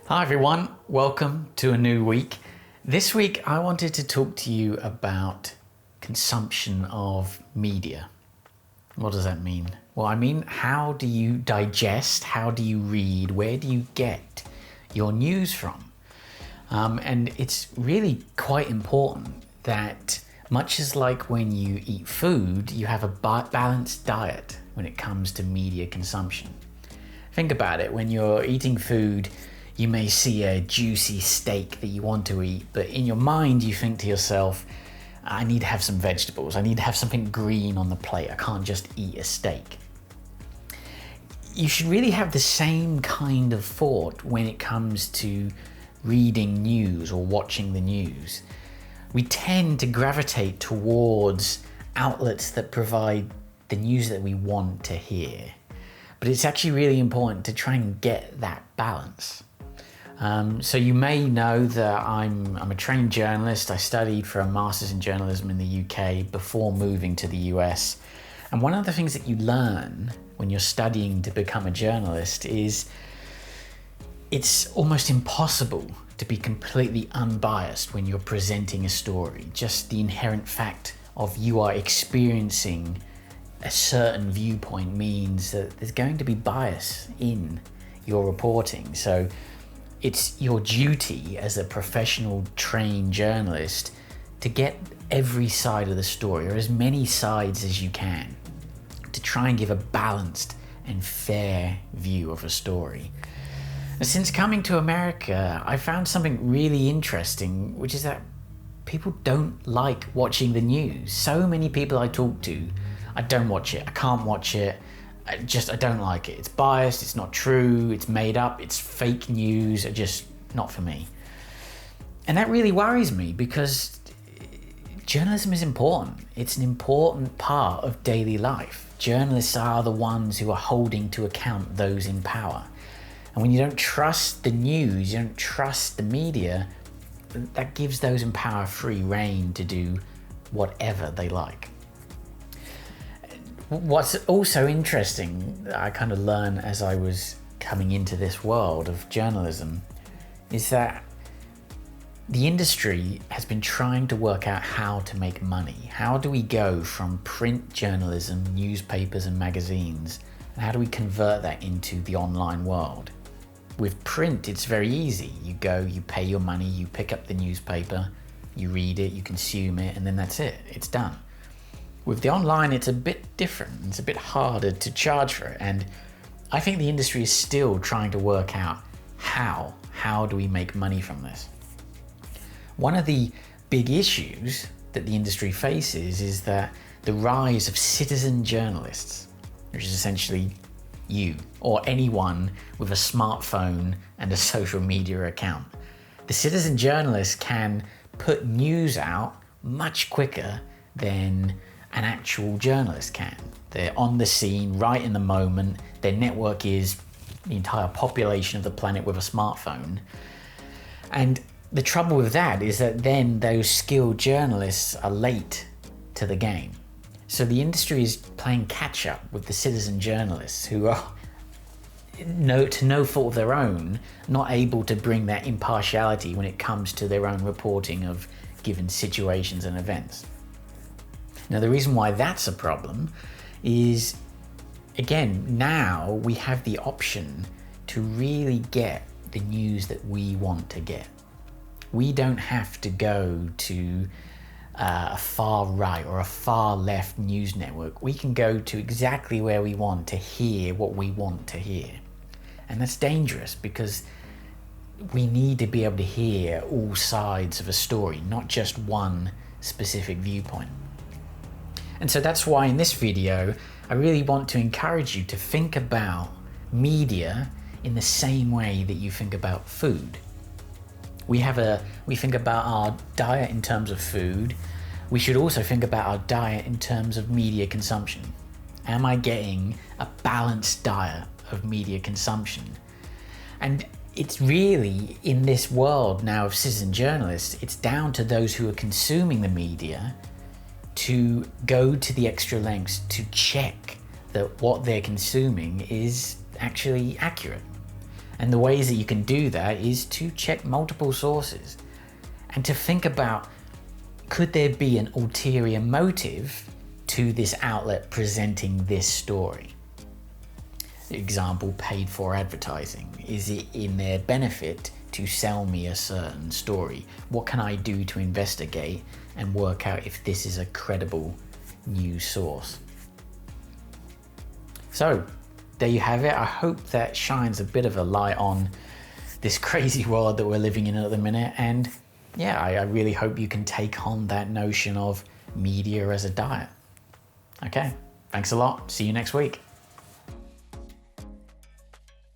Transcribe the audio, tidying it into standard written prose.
Hi everyone, welcome to a new week. This week I wanted to talk to you about consumption of media. What does that mean? Well, I mean, how do you digest, how do you read, where do you get your news from? And it's really quite important that much as like when you eat food, you have a balanced diet when it comes to media consumption. Think about it, when you're eating food, you may see a juicy steak that you want to eat, but in your mind you think to yourself, I need to have some vegetables, I need to have something green on the plate, I can't just eat a steak. You should really have the same kind of thought when it comes to reading news or watching the news. We tend to gravitate towards outlets that provide the news that we want to hear. But it's actually really important to try and get that balance. So you may know that I'm a trained journalist. I studied for a master's in journalism in the UK before moving to the US. And one of the things that you learn when you're studying to become a journalist is it's almost impossible to be completely unbiased when you're presenting a story. Just the inherent fact of you are experiencing a certain viewpoint means that there's going to be bias in your reporting. So it's your duty as a professional trained journalist to get every side of the story, or as many sides as you can, to try and give a balanced and fair view of a story. And since coming to America, I found something really interesting, which is that people don't like watching the news. So many people I talk to, I don't watch it, I can't watch it, I don't like it. It's biased, it's not true, it's made up, it's fake news, just not for me. And that really worries me because journalism is important. It's an important part of daily life. Journalists are the ones who are holding to account those in power. And when you don't trust the news, you don't trust the media, that gives those in power free rein to do whatever they like. What's also interesting that I kind of learned as I was coming into this world of journalism is that the industry has been trying to work out how to make money. How do we go from print journalism, newspapers and magazines, and how do we convert that into the online world? With print, it's very easy. You go, you pay your money, you pick up the newspaper, you read it, you consume it, and then that's it, it's done. With the online, it's a bit different. It's a bit harder to charge for it. And I think the industry is still trying to work out how do we make money from this? One of the big issues that the industry faces is that the rise of citizen journalists, which is essentially you or anyone with a smartphone and a social media account. The citizen journalist can put news out much quicker than an actual journalist can. They're on the scene right in the moment. Their network is the entire population of the planet with a smartphone. And the trouble with that is that then those skilled journalists are late to the game. So the industry is playing catch up with the citizen journalists who are to no fault of their own, not able to bring that impartiality when it comes to their own reporting of given situations and events. Now, the reason why that's a problem is, again, now we have the option to really get the news that we want to get. We don't have to go to a far right or a far left news network. We can go to exactly where we want to hear what we want to hear. And that's dangerous because we need to be able to hear all sides of a story, not just one specific viewpoint. And so that's why in this video, I really want to encourage you to think about media in the same way that you think about food. We think about our diet in terms of food. We should also think about our diet in terms of media consumption. Am I getting a balanced diet of media consumption? And it's really, in this world now of citizen journalists, it's down to those who are consuming the media to go to the extra lengths to check that what they're consuming is actually accurate. And the ways that you can do that is to check multiple sources and to think about, could there be an ulterior motive to this outlet presenting this story? Example, paid for advertising. Is it in their benefit to sell me a certain story? What can I do to investigate and work out if this is a credible news source? So there you have it. I hope that shines a bit of a light on this crazy world that we're living in at the minute. And yeah, I really hope you can take on that notion of media as a diet. Okay, thanks a lot. See you next week.